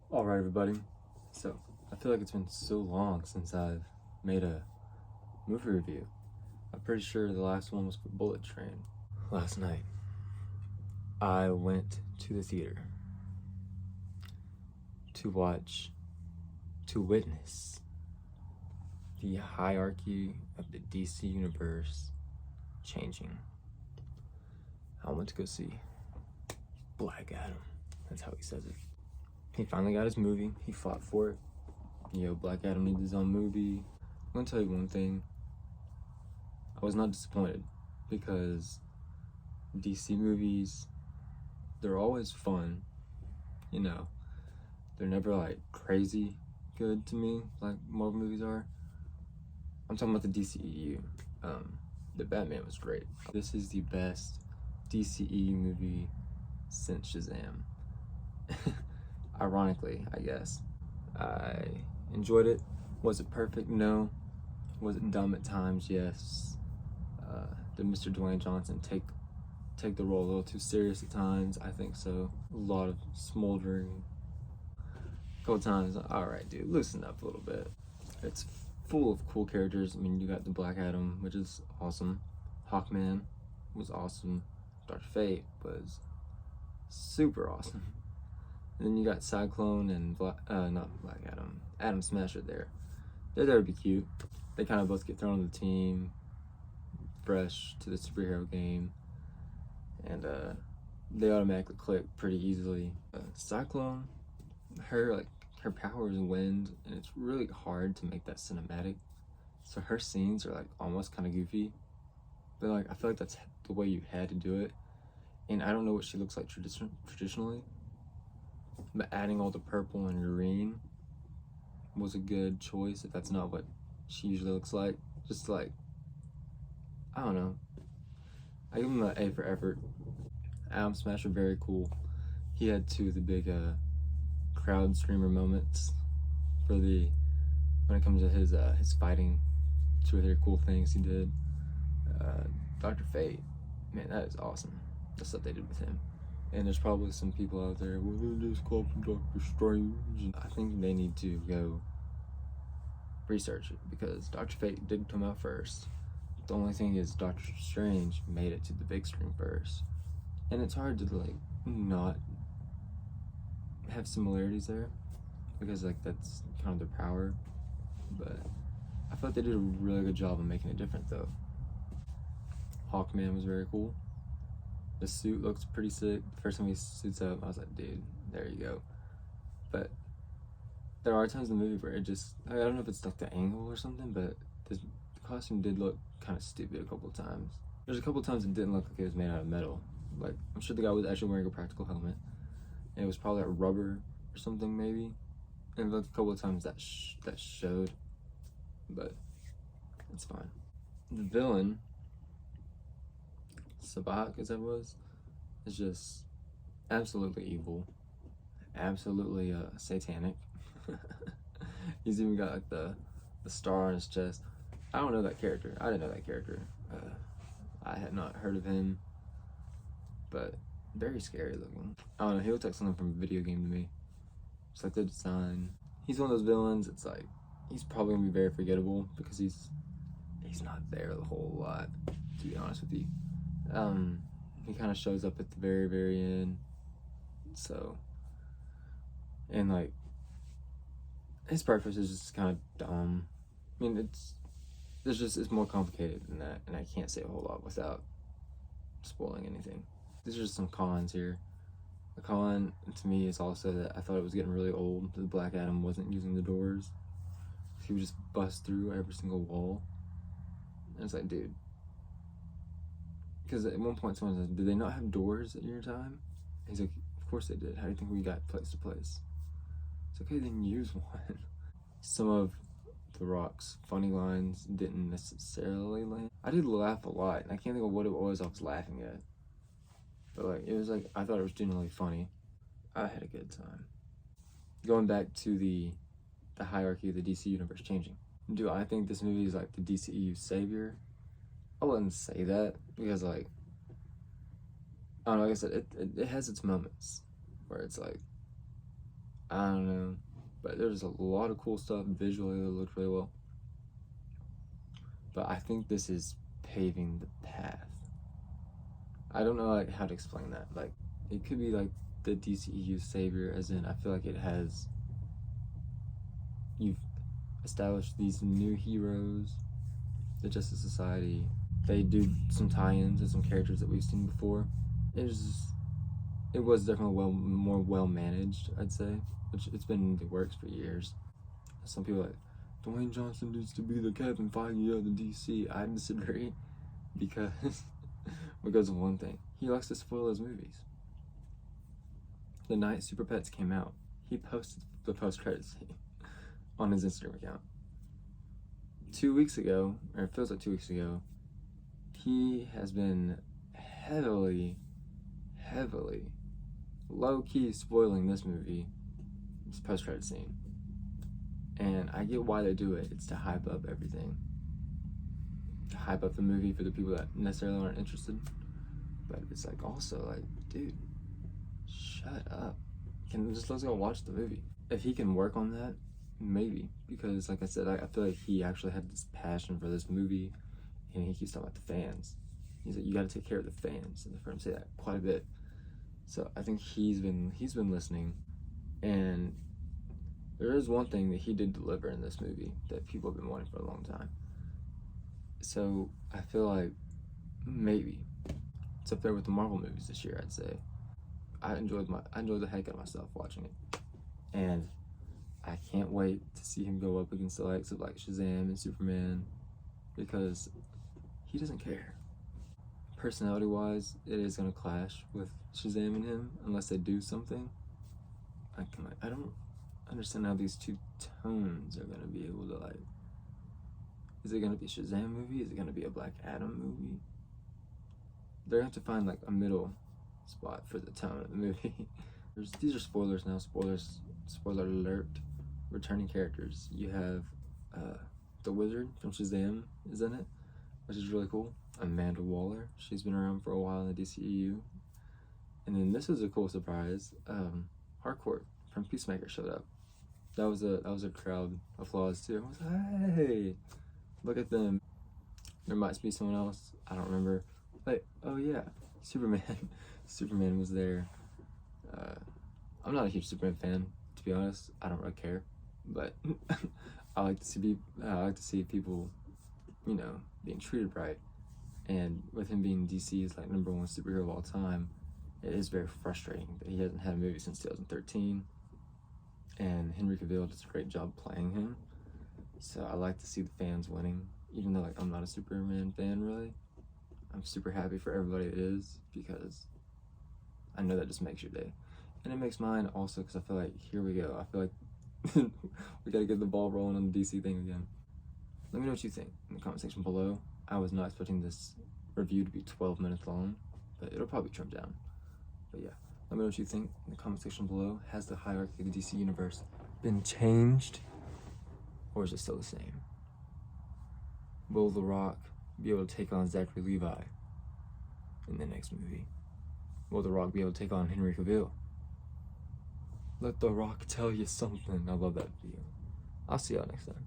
Alright, everybody. So, I feel like it's been so long since I've made a movie review. I'm pretty sure the last one was for Bullet Train. Last night, I went to the theater to witness the hierarchy of the DC universe changing. I went to go see Black Adam. That's how he says it. He finally got his movie. He fought for it. Black Adam needs his own movie. I'm gonna tell you one thing. I was not disappointed because DC movies, they're always fun. They're never like crazy good to me like Marvel movies are. I'm talking about the DCEU. The Batman was great. This is the best DCEU movie since Shazam. Ironically, I guess. I enjoyed it. Was it perfect? No. Was it dumb at times? Yes. Did Mr. Dwayne Johnson take the role a little too serious at times? I think so. A lot of smoldering. A couple times, alright dude, loosen up a little bit. It's full of cool characters. I mean, you got the Black Adam, which is awesome. Hawkman was awesome. Dr. Fate was super awesome. And then you got Cyclone and not Black Adam, Adam Smasher there. They're there to be cute. They kind of both get thrown on the team, fresh to the superhero game, and they automatically click pretty easily. Cyclone, her power is wind, and it's really hard to make that cinematic. So her scenes are like almost kind of goofy, but like I feel like that's the way you had to do it. And I don't know what she looks like traditionally, but adding all the purple and green was a good choice if that's not what she usually looks like. Just like, I don't know. I give him an A for effort. Adam Smasher, very cool. He had two of the big crowd streamer moments when it comes to his fighting. Two of the cool things he did. Dr. Fate, man, that is awesome. The stuff they did with him. And there's probably some people out there, well, they just call him Dr. Strange. I think they need to go research it because Dr. Fate did come out first. The only thing is Doctor Strange made it to the big screen first. And it's hard to like not have similarities there because like that's kind of their power. But I thought they did a really good job of making it different though. Hawkman was very cool. The suit looks pretty sick. The first time he suits up, I was like, dude, there you go. But there are times in the movie where it just, I don't know if it's like the angle or something, but the costume did look kind of stupid a couple of times. There's a couple of times it didn't look like it was made out of metal. Like, I'm sure the guy was actually wearing a practical helmet. And it was probably like rubber or something maybe. And like a couple of times that showed. But it's fine. The villain, Sabak, as that was, is just absolutely evil, absolutely satanic. He's even got like the star on his chest. I don't know that character. I didn't know that character. I had not heard of him, but very scary looking. I don't know. He looks like something from a video game to me. Just like the design. He's one of those villains. It's like he's probably gonna be very forgettable because he's not there the whole lot. To be honest with you. He kind of shows up at the very, very end. So, and like, his purpose is just kind of dumb. I mean, it's more complicated than that, and I can't say a whole lot without spoiling anything. These are just some cons here. The con to me is also that I thought it was getting really old. The Black Adam wasn't using the doors. He would just bust through every single wall. And it's like, dude. Because at one point someone said, did they not have doors at your time? And he's like, of course they did. How do you think we got place to place? It's okay, then use one. Some of The Rock's funny lines didn't necessarily land. I did laugh a lot, and I can't think of what it was I was laughing at. But like, it was like, I thought it was genuinely funny. I had a good time. Going back to the hierarchy of the DC universe changing. Do I think this movie is like the DCEU Saviour? I wouldn't say that because like, I don't know, like I said, it has its moments where it's like, I don't know, but there's a lot of cool stuff visually that looked really well. But I think this is paving the path. I don't know like how to explain that. Like it could be like the DCEU Saviour, as in I feel like you've established these new heroes, the Justice Society. They do some tie-ins to some characters that we've seen before. It was definitely more well managed, I'd say. Which it's been in the works for years. Some people are like, Dwayne Johnson needs to be the Kevin Feige of the DC. I disagree because of one thing. He likes to spoil his movies. The night Super Pets came out, he posted the post-credit scene on his Instagram account. 2 weeks ago, or it feels like 2 weeks ago, he has been heavily, low-key spoiling this movie, this post-credit scene. And I get why they do it. It's to hype up everything. To hype up the movie for the people that necessarily aren't interested. But it's like also like, dude, shut up. Let's go watch the movie. If he can work on that, maybe. Because like I said, I feel like he actually had this passion for this movie, and he keeps talking about the fans. He's like, you gotta take care of the fans. And I've heard him say that quite a bit. So I think he's been listening. And there is one thing that he did deliver in this movie that people have been wanting for a long time. So I feel like maybe it's up there with the Marvel movies this year, I'd say. I enjoyed the heck out of myself watching it. And I can't wait to see him go up against the likes of like Shazam and Superman, because he doesn't care. Personality wise, it is gonna clash with Shazam and him unless they do something. I don't understand how these two tones are gonna be able to like. Is it gonna be a Shazam movie? Is it gonna be a Black Adam movie? They're gonna have to find like a middle spot for the tone of the movie. These are spoilers now. Spoiler alert. Returning characters. You have the Wizard from Shazam is in it, which is really cool. Amanda Waller. She's been around for a while in the DCEU. And then this is a cool surprise. Harcourt from Peacemaker showed up. That was a crowd applause too. I was like, hey, look at them. There might be someone else. I don't remember. Like, oh yeah, Superman. Superman was there. I'm not a huge Superman fan, to be honest. I don't really care, but I like to see people, you know, being treated right. And with him being DC's like #1 superhero of all time, it is very frustrating that he hasn't had a movie since 2013. And Henry Cavill does a great job playing him. So I like to see the fans winning, even though like I'm not a Superman fan really. I'm super happy for everybody that is, because I know that just makes your day. And it makes mine also, because I feel like, here we go. I feel like we gotta get the ball rolling on the DC thing again. Let me know what you think in the comment section below. I was not expecting this review to be 12 minutes long, but it'll probably trim down. But yeah, let me know what you think in the comment section below. Has the hierarchy of the DC universe been changed, or is it still the same? Will The Rock be able to take on Zachary Levi in the next movie? Will The Rock be able to take on Henry Cavill? Let The Rock tell you something. I love that video. I'll see y'all next time.